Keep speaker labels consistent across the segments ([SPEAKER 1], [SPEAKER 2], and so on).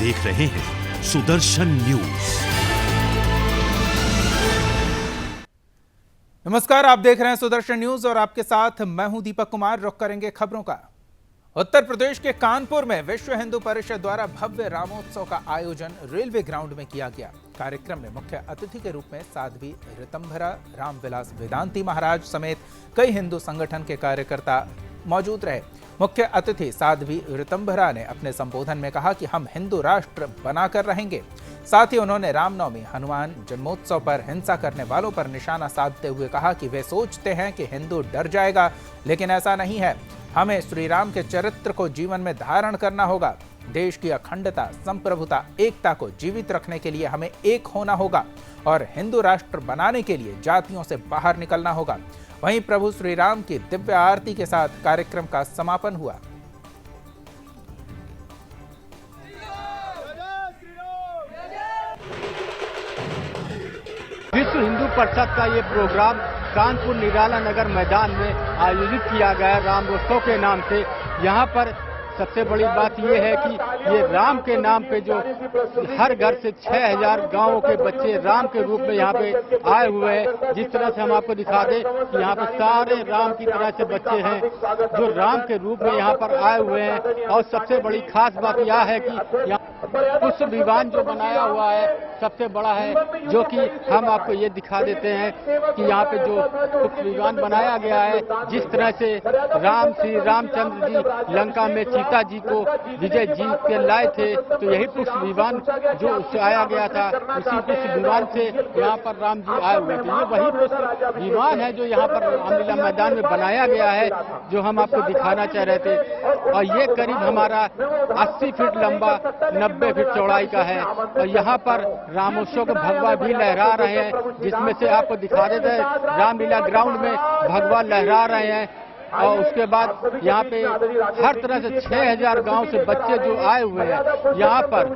[SPEAKER 1] देख रहे हैं सुदर्शन न्यूज।
[SPEAKER 2] नमस्कार, आप देख रहे हैं सुदर्शन न्यूज और आपके साथ मैं हूं दीपक कुमार। रुख करेंगे खबरों का। उत्तर प्रदेश के कानपुर में विश्व हिंदू परिषद द्वारा भव्य रामोत्सव का आयोजन रेलवे ग्राउंड में किया गया। कार्यक्रम में मुख्य अतिथि के रूप में साध्वी ऋतंभरा रामविलास वेदांती महाराज समेत कई हिंदू संगठन के कार्यकर्ता मौजूद रहे। मुख्य अतिथि साध्वी ऋतंभरा ने अपने संबोधन में कहा कि हम हिंदू राष्ट्र बनाकर रहेंगे। साथ ही उन्होंने रामनवमी, हनुमान जन्मोत्सव पर हिंसा करने वालों पर निशाना साधते हुए कहा कि वे सोचते हैं कि हिंदू डर जाएगा, लेकिन ऐसा नहीं है। हमें श्री राम के चरित्र को जीवन में धारण करना होगा। देश की अखंडता, संप्रभुता, एकता को जीवित रखने के लिए हमें एक होना होगा और हिंदू राष्ट्र बनाने के लिए जातियों से बाहर निकलना होगा। वहीं प्रभु श्री राम की दिव्य आरती के साथ कार्यक्रम का समापन हुआ।
[SPEAKER 3] विश्व हिंदू परिषद का ये प्रोग्राम कानपुर निराला नगर मैदान में आयोजित किया गया है रामोत्सव के नाम से। यहाँ पर सबसे बड़ी बात ये है कि ये राम के नाम पे जो हर घर से 6000 गांवों के बच्चे राम के रूप में यहाँ पे आए हुए हैं। जिस तरह से हम आपको दिखा दें कि यहाँ पे सारे राम की तरह से बच्चे हैं जो राम के रूप में यहाँ पर आए हुए हैं। और सबसे बड़ी खास बात यह है कि यहाँ पुष्प विमान जो बनाया हुआ है सबसे बड़ा है, जो कि हम आपको ये दिखा देते हैं कि यहाँ पे जो पुष्प विमान बनाया गया है, जिस तरह से श्री रामचंद्र जी लंका में सीता जी को विजय जीत के लाए थे, तो यही पुष्प विमान जो उससे आया गया था, उसी पुष्प विमान से यहाँ पर राम जी आए हुए थे। ये वही पुष्प विमान है जो यहाँ पर रामलीला मैदान में बनाया गया है, जो हम आपको दिखाना चाह रहे थे। और ये करीब हमारा 80 फीट लंबा, 90 फीट चौड़ाई का है। और यहाँ पर रामोत्सव के भगवा भी लहरा रहे हैं, जिसमें से आपको दिखा देते हैं रामलीला ग्राउंड में भगवा लहरा रहे हैं। और उसके बाद यहाँ पे हर तरह से 6000 गांव से बच्चे जो आए हुए हैं, यहाँ पर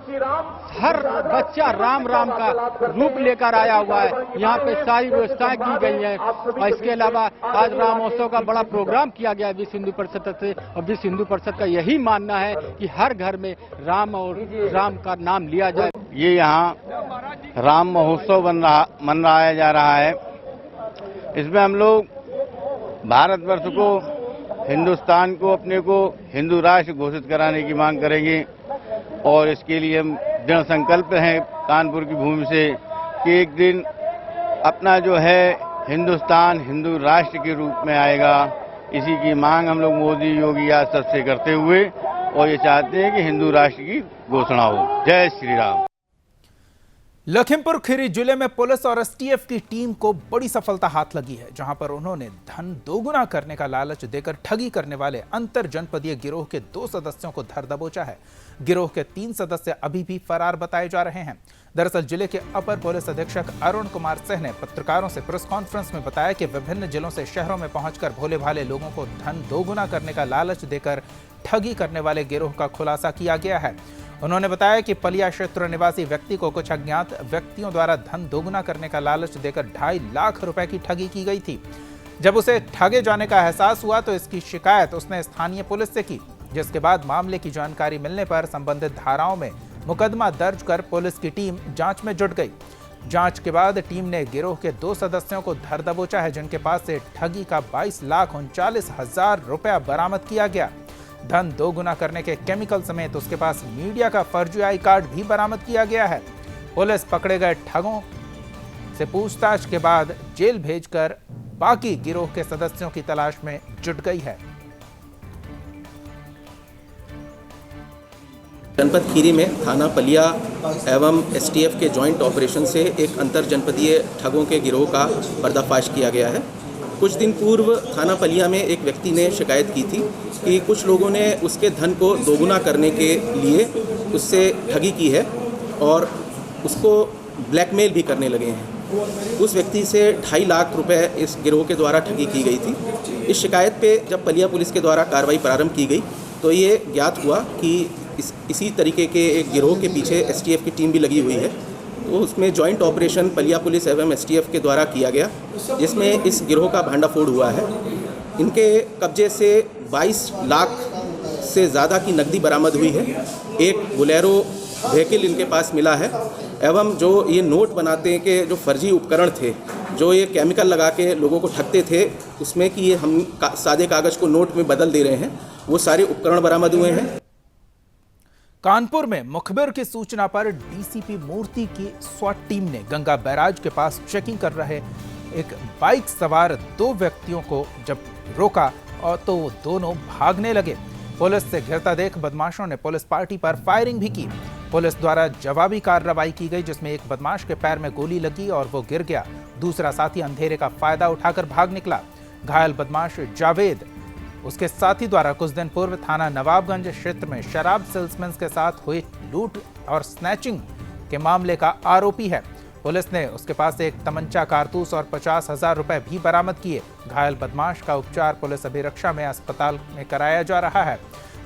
[SPEAKER 3] हर बच्चा राम राम का रूप लेकर आया हुआ है। यहाँ पे सारी व्यवस्थाएं की गई हैं। और इसके अलावा आज रामोत्सव का बड़ा प्रोग्राम किया गया विश्व हिंदू परिषद से। और विश्व हिंदू परिषद का यही मानना है कि हर घर में राम और राम का नाम लिया जाए।
[SPEAKER 4] ये यहाँ राम महोत्सव मनाया जा रहा है। इसमें हम लोग भारतवर्ष को, हिंदुस्तान को, अपने को हिंदू राष्ट्र घोषित कराने की मांग करेंगे। और इसके लिए हम दृढ़ संकल्प हैं कानपुर की भूमि से कि एक दिन अपना जो है हिंदुस्तान हिंदू राष्ट्र के रूप में आएगा। इसी की मांग हम लोग मोदी, योगी आज सबसे करते हुए और ये चाहते हैं कि हिंदू राष्ट्र की घोषणा हो। जय श्री राम।
[SPEAKER 2] लखीमपुर खीरी जिले में पुलिस और एसटीएफ की टीम को बड़ी सफलता हाथ लगी है, जहां पर उन्होंने धन दोगुना करने का लालच देकर ठगी करने वाले अंतर जनपदीय गिरोह के 2 सदस्यों को धर दबोचा है। गिरोह के 3 सदस्य अभी भी फरार बताए जा रहे हैं। दरअसल जिले के अपर पुलिस अधीक्षक अरुण कुमार सिंह ने पत्रकारों से प्रेस कॉन्फ्रेंस में बताया कि विभिन्न जिलों से शहरों में पहुंचकर भोले भाले लोगों को धन दोगुना करने का लालच देकर ठगी करने वाले गिरोह का खुलासा किया गया है। उन्होंने बताया कि पलिया क्षेत्र निवासी व्यक्ति को कुछ अज्ञात व्यक्तियों द्वारा धन दोगुना करने का लालच देकर 2.5 लाख रुपए की ठगी की गई थी। जब उसे ठगे जाने का एहसास हुआ तो इसकी शिकायत उसने स्थानीय पुलिस से की, जिसके बाद मामले की जानकारी मिलने पर संबंधित धाराओं में मुकदमा दर्ज कर पुलिस की टीम जांच में जुट गई। जांच के बाद टीम ने गिरोह के 2 सदस्यों को धर दबोचा है, जिनके पास से ठगी का 22,39,000 रुपया बरामद किया गया। धन दोगुना करने के केमिकल समेत उसके पास मीडिया का फर्जी आई कार्ड भी बरामद किया गया है। पुलिस पकड़े गए ठगों से पूछताछ के बाद जेल भेजकर बाकी गिरोह के सदस्यों की तलाश में जुट गई है।
[SPEAKER 5] जनपद खीरी में थाना पलिया एवं एसटीएफ के जॉइंट ऑपरेशन से एक अंतर जनपदीय ठगों के गिरोह का पर्दाफाश किया गया है। कुछ दिन पूर्व थाना पलिया में एक व्यक्ति ने शिकायत की थी कि कुछ लोगों ने उसके धन को दोगुना करने के लिए उससे ठगी की है और उसको ब्लैकमेल भी करने लगे हैं। उस व्यक्ति से 2.5 लाख रुपए इस गिरोह के द्वारा ठगी की गई थी। इस शिकायत पे जब पलिया पुलिस के द्वारा कार्रवाई प्रारंभ की गई तो ये ज्ञात हुआ कि इसी तरीके के एक गिरोह के पीछे एसटीएफ की टीम भी लगी हुई है। तो उसमें जॉइंट ऑपरेशन पलिया पुलिस एवं एसटीएफ के द्वारा किया गया, जिसमें इस गिरोह का भांडाफोड़ हुआ है। इनके कब्जे से 22 लाख से ज़्यादा की नकदी बरामद हुई है। एक बोलेरो व्हीकल इनके पास मिला है एवं जो ये नोट बनाते के जो फर्जी उपकरण थे, जो ये केमिकल लगा के लोगों को ठगते थे, उसमें कि ये हम सादे कागज़ को नोट में बदल दे रहे हैं, वो सारे उपकरण बरामद हुए हैं।
[SPEAKER 2] कानपुर में मुखबिर की सूचना पर डीसीपी मूर्ति की स्वाट टीम ने गंगा बैराज के पास चेकिंग कर रहे एक बाइक सवार 2 व्यक्तियों को जब रोका और तो वो दोनों भागने लगे। पुलिस से घिरता देख बदमाशों ने पुलिस पार्टी पर फायरिंग भी की। पुलिस द्वारा जवाबी कार्रवाई की गई, जिसमें एक बदमाश के पैर में गोली लगी और वो गिर गया। दूसरा साथी अंधेरे का फायदा उठाकर भाग निकला। घायल बदमाश जावेद उसके साथी द्वारा कुछ दिन पूर्व थाना नवाबगंज क्षेत्र में शराब सेल्समैन के साथ हुई लूट और स्नैचिंग के मामले का आरोपी है। पुलिस ने उसके पास एक तमंचा, कारतूस और 50,000 रुपए भी बरामद किए। घायल बदमाश का उपचार पुलिस अभिरक्षा में अस्पताल में कराया जा रहा है।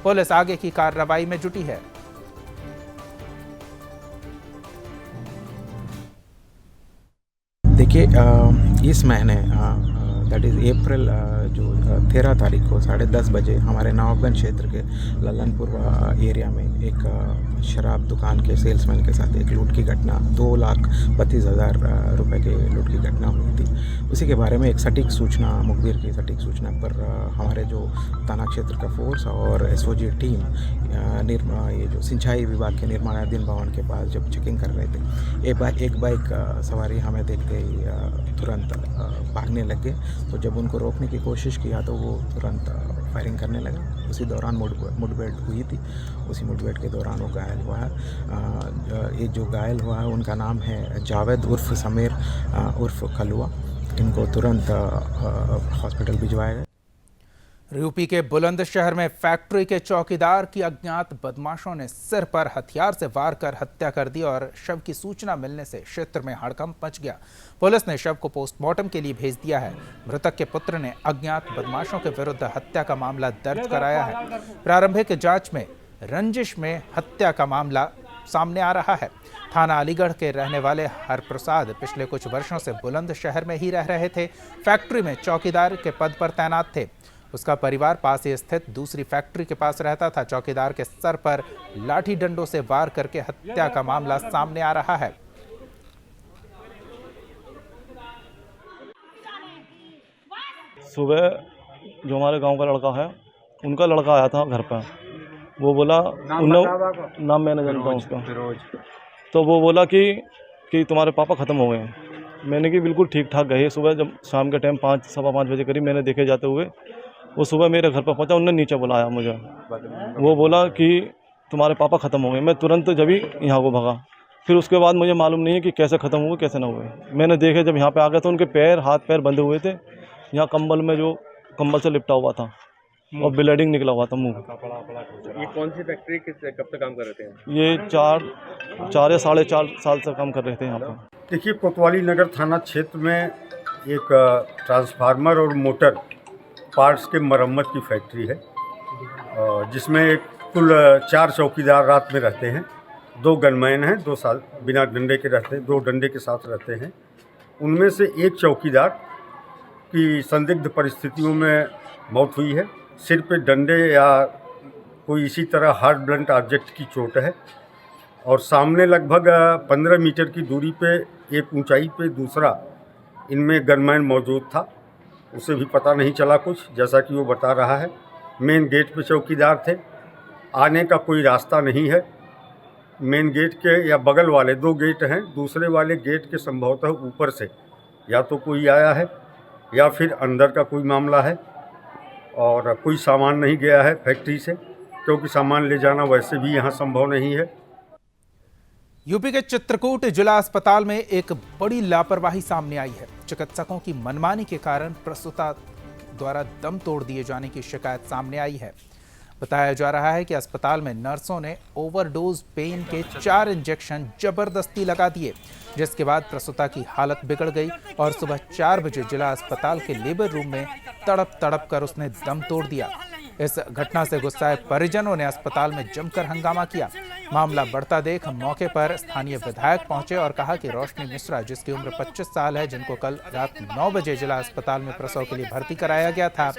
[SPEAKER 2] पुलिस आगे की कार्रवाई में जुटी है।
[SPEAKER 6] देखिए, इस महीने दैट इज़ अप्रैल जो 13 तारीख को 10:30 बजे हमारे नवाबगंज क्षेत्र के लल्लनपुर एरिया में एक शराब दुकान के सेल्समैन के साथ एक लूट की घटना, 2,32,000 रुपए के लूट की घटना हुई थी। उसी के बारे में एक सटीक सूचना, मुखबिर की सटीक सूचना पर हमारे जो थाना क्षेत्र का फोर्स और एसओजी टीम ये जो सिंचाई विभाग के निर्माणाधीन भवन के पास जब चेकिंग कर रहे थे, एक बाइक सवारी हमें देखते ही तुरंत भागने लग गए। तो जब उनको रोकने की कोशिश किया तो वो तुरंत फायरिंग करने लगा। उसी दौरान मुठभेड़ हुई थी। उसी मुठभेड़ के दौरान वो घायल हुआ है। ये जो घायल हुआ है उनका नाम है जावेद उर्फ समीर उर्फ कलुआ। इनको तुरंत हॉस्पिटल भिजवाया गया।
[SPEAKER 2] यूपी के बुलंदशहर में फैक्ट्री के चौकीदार की अज्ञात बदमाशों ने सिर पर हथियार से वार कर हत्या कर दी और शव की सूचना मिलने से क्षेत्र में हड़कंप मच गया। पुलिस ने शव को पोस्टमार्टम के लिए भेज दिया है। मृतक के पुत्र ने अज्ञात बदमाशों के विरुद्ध हत्या का मामला दर्ज कराया है। प्रारंभिक जांच में रंजिश में हत्या का मामला सामने आ रहा है। थाना अलीगढ़ के रहने वाले हरप्रसाद पिछले कुछ वर्षों से बुलंदशहर में ही रह रहे थे। फैक्ट्री में चौकीदार के पद पर तैनात थे। उसका परिवार पास ही स्थित दूसरी फैक्ट्री के पास रहता था। चौकीदार के सर पर लाठी डंडों से वार करके हत्या का मामला सामने आ रहा है।
[SPEAKER 7] सुबह जो हमारे गांव का लड़का है, उनका लड़का आया था घर पर। वो बोला, नाम मैं नहीं जानता हूँ उसका, तो वो बोला कि तुम्हारे पापा ख़त्म हो गए हैं। मैंने कि बिल्कुल ठीक ठाक गए। सुबह जब शाम के टाइम 5-5:15 बजे करीब मैंने देखे जाते हुए वो सुबह मेरे घर पर पहुंचा। उन्होंने नीचे बुलाया मुझे। वो बोला कि तुम्हारे पापा ख़त्म हो गए। मैं तुरंत जब ही यहाँ को भगा। फिर उसके बाद मुझे मालूम नहीं है कि कैसे ख़त्म हुए कैसे ना हुए। मैंने देखे जब यहाँ पे आ गया तो उनके हाथ पैर बंधे हुए थे। यहाँ कंबल में जो कंबल से लिपटा हुआ था और ब्लीडिंग निकला हुआ था मुँह।
[SPEAKER 8] ये कौन सी फैक्ट्री कब तक काम कर रहे थे?
[SPEAKER 7] ये 4 या 4.5 साल से काम कर रहे थे यहाँ पर।
[SPEAKER 9] देखिए, कोतवाली नगर थाना क्षेत्र में एक ट्रांसफार्मर और मोटर पार्ट्स के मरम्मत की फैक्ट्री है, जिसमें कुल 4 चौकीदार रात में रहते हैं। 2 गनमैन हैं, 2 साल बिना डंडे के रहते हैं, 2 डंडे के साथ रहते हैं। उनमें से एक चौकीदार की संदिग्ध परिस्थितियों में मौत हुई है। सिर पे डंडे या कोई इसी तरह हार्ड ब्लंट ऑब्जेक्ट की चोट है और सामने लगभग 15 मीटर की दूरी पे एक ऊंचाई पे दूसरा इनमें गनमैन मौजूद था। उसे भी पता नहीं चला कुछ, जैसा कि वो बता रहा है। मेन गेट पे चौकीदार थे। आने का कोई रास्ता नहीं है। मेन गेट के या बगल वाले 2 गेट हैं, दूसरे वाले गेट के संभवतः ऊपर से या तो कोई आया है या फिर अंदर का कोई मामला है। और कोई सामान नहीं गया है फैक्ट्री से, क्योंकि सामान ले जाना वैसे भी यहाँ संभव नहीं है।
[SPEAKER 2] यूपी के चित्रकूट जिला अस्पताल में एक बड़ी लापरवाही सामने आई है। चिकित्सकों की मनमानी के कारण प्रसूता द्वारा दम तोड़ दिए जाने की शिकायत सामने आई है। बताया जा रहा है कि अस्पताल में नर्सों ने ओवरडोज पेन के 4 इंजेक्शन जबरदस्ती लगा दिए, जिसके बाद प्रसूता की हालत बिगड़ गई और सुबह 4 बजे जिला अस्पताल के लेबर रूम में तड़प कर उसने दम तोड़ दिया। इस घटना से गुस्साए परिजनों ने अस्पताल में जमकर हंगामा किया। मामला बढ़ता देख मौके पर स्थानीय विधायक पहुंचे और कहा कि रोशनी मिश्रा, जिसकी उम्र 25 साल है, जिनको कल रात 9 बजे जिला अस्पताल में प्रसव के लिए भर्ती कराया गया था,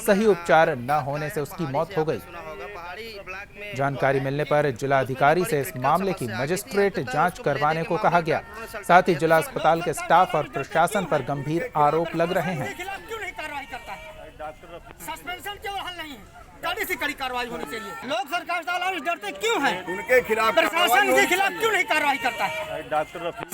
[SPEAKER 2] सही उपचार न होने से उसकी मौत हो गई। जानकारी मिलने पर जिला अधिकारी से इस मामले की मजिस्ट्रेट जांच करवाने को कहा गया। साथ ही जिला अस्पताल के स्टाफ और प्रशासन पर गंभीर आरोप लग रहे हैं।
[SPEAKER 10] सस्पेंशन केवल हल नहीं है, कड़ी से कड़ी कार्रवाई होनी चाहिए। लोग सरकार से डरते क्यों हैं?
[SPEAKER 9] उनके खिलाफ
[SPEAKER 10] प्रशासन के खिलाफ क्यों नहीं कार्रवाई करता है?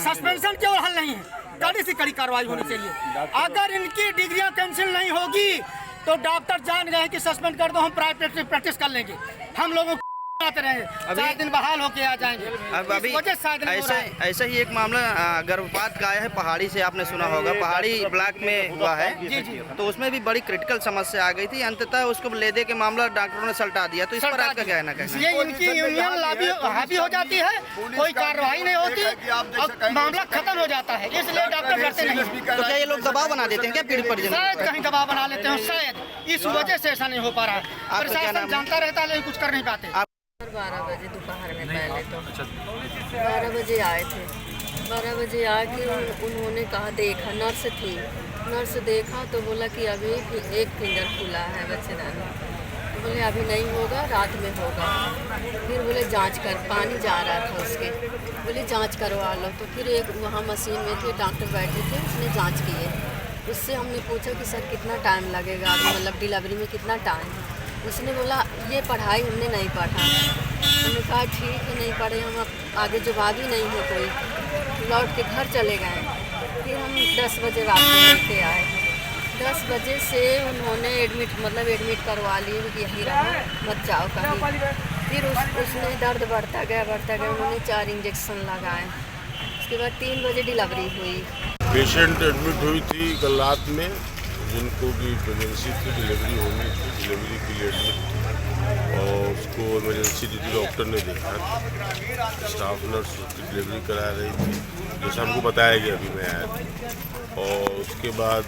[SPEAKER 10] सस्पेंशन केवल हल नहीं है, कड़ी से कड़ी कार्रवाई होनी चाहिए। अगर इनकी डिग्रियां कैंसिल नहीं होगी तो डॉक्टर जान गए कि सस्पेंड कर दो, हम प्राइवेट प्रैक्टिस कर लेंगे। हम लोगों आते रहेंगे, 4 दिन बहाल होके आ जाएंगे।
[SPEAKER 11] अब अभी ऐसा ही एक मामला गर्भपात का आया है पहाड़ी से, आपने सुना होगा, पहाड़ी ब्लॉक में हुआ है। तो उसमें भी बड़ी क्रिटिकल समस्या आ गई थी, अंततः उसको ले दे के मामला डॉक्टरों ने सल्टा दिया। तो इस पर आपका क्या कहना है?
[SPEAKER 10] ये इनकी यूनियन हावी हो जाती है, कोई कार्रवाई नहीं होती और मामला खत्म हो जाता है, इसलिए डॉक्टर डरते नहीं।
[SPEAKER 11] तो क्या ये लोग दबाव बना देते हैं क्या पीड़ित परिजन?
[SPEAKER 10] शायद कहीं दबाव बना लेते हैं, शायद इस वजह से ऐसा नहीं हो पा रहा है। प्रशासन जानता रहता है लेकिन कुछ कर नहीं पाते।
[SPEAKER 12] 12 बजे दोपहर में पहले तो 12 बजे आए थे। 12 बजे आके उन्होंने कहा, देखा, नर्स थी, नर्स देखा तो बोला कि अभी एक फिंगर खुला है बच्चेदानी। तो बोले अभी नहीं होगा, रात में होगा। फिर बोले जांच कर, पानी जा रहा था उसके, बोले जांच करवा लो। तो फिर एक वहाँ मशीन में थे, डॉक्टर बैठे थे, उसने जाँच किए। उससे हमने पूछा कि सर कितना टाइम लगेगा, मतलब डिलीवरी में कितना टाइम है? उसने बोला ये पढ़ाई हमने नहीं पढ़ा। हमने कहा ठीक है, नहीं पढ़े हम, अब आगे जवाब ही नहीं है कोई। लौट के घर चले गए। फिर हम 10 बजे रात में लेके आए। 10 बजे से उन्होंने एडमिट करवा लिए कि यहीं रहो, मत जाओ कहीं। फिर उसने दर्द बढ़ता गया। उन्होंने 4 इंजेक्शन लगाए। उसके बाद 3 बजे डिलीवरी हुई।
[SPEAKER 13] पेशेंट एडमिट हुई थी कल रात में, जिनको भी इमरजेंसी थी, डिलीवरी होनी थी, डिलीवरी के लिए एडमिट थी और उसको इमरजेंसी ड्यूटी डॉक्टर ने देखा। स्टाफ नर्स उसकी डिलीवरी करा रही थी, जैसा हमको बताया गया, अभी मैं आया था। और उसके बाद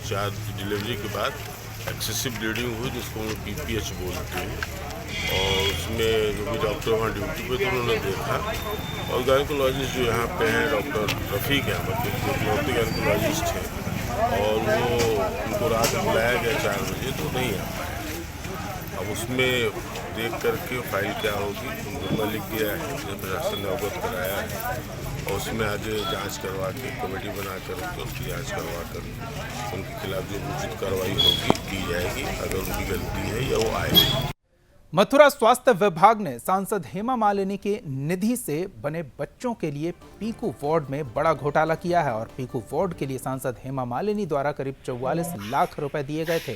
[SPEAKER 13] 4 डिलीवरी के बाद एक्सेसिव ब्लीडिंग हुई, जिसको हम PPH बोलते हैं। और उसमें जो भी डॉक्टर वहाँ ड्यूटी पे थे उन्होंने देखा। और गायकोलॉजिस्ट जो यहाँ पे हैं डॉक्टर रफ़ीक अहमद, जो गायकोलॉजिस्ट हैं, और वो उनको रात में बुलाया गया 4 बजे, तो नहीं आया। अब उसमें देख करके फाइल क्या होगी, जुर्मा लिख दिया है, प्रशासन ने अवगत कराया है और उसमें आगे जांच करवा के कमेटी बना कर उसकी जांच करवा कर उनके खिलाफ जो उचित कार्रवाई होगी की जाएगी, अगर उनकी गलती है या वो आएगी।
[SPEAKER 2] मथुरा स्वास्थ्य विभाग ने सांसद हेमा मालिनी के निधि से बने बच्चों के लिए पीकू वार्ड में बड़ा घोटाला किया है और पीकू वार्ड के लिए सांसद हेमा मालिनी द्वारा करीब 44 लाख रुपए दिए गए थे,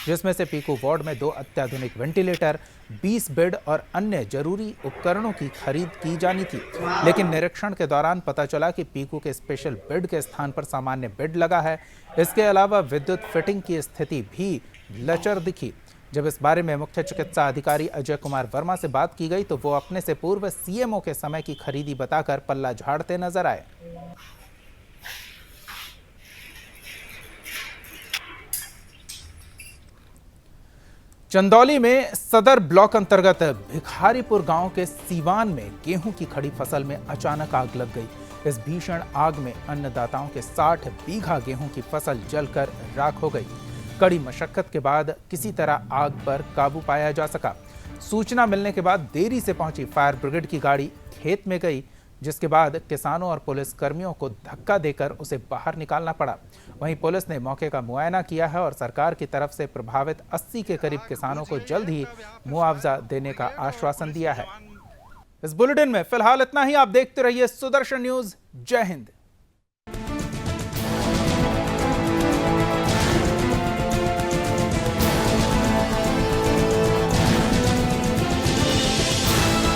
[SPEAKER 2] जिसमें से पीकू वार्ड में 2 अत्याधुनिक वेंटिलेटर, 20 बेड और अन्य जरूरी उपकरणों की खरीद की जानी थी। लेकिन निरीक्षण के दौरान पता चला कि पीकू के स्पेशल बेड के स्थान पर सामान्य बेड लगा है। इसके अलावा विद्युत फिटिंग की स्थिति भी लचर दिखी। जब इस बारे में मुख्य चिकित्सा अधिकारी अजय कुमार वर्मा से बात की गई तो वो अपने से पूर्व CMO के समय की खरीदी बताकर पल्ला झाड़ते नजर आए। चंदौली में सदर ब्लॉक अंतर्गत भिखारीपुर गांव के सीवान में गेहूं की खड़ी फसल में अचानक आग लग गई। इस भीषण आग में अन्नदाताओं के 60 बीघा गेहूं की फसल जलकर राख हो गई। कड़ी मशक्कत के बाद किसी तरह आग पर काबू पाया जा सका। सूचना मिलने के बाद देरी से पहुंची फायर ब्रिगेड की गाड़ी खेत में गई, जिसके बाद किसानों और पुलिस कर्मियों को धक्का देकर उसे बाहर निकालना पड़ा। वहीं पुलिस ने मौके का मुआयना किया है और सरकार की तरफ से प्रभावित 80 के करीब किसानों को जल्द ही मुआवजा देने का आश्वासन दिया है। इस बुलेटिन में फिलहाल इतना ही। आप देखते रहिए सुदर्शन न्यूज। जय हिंद।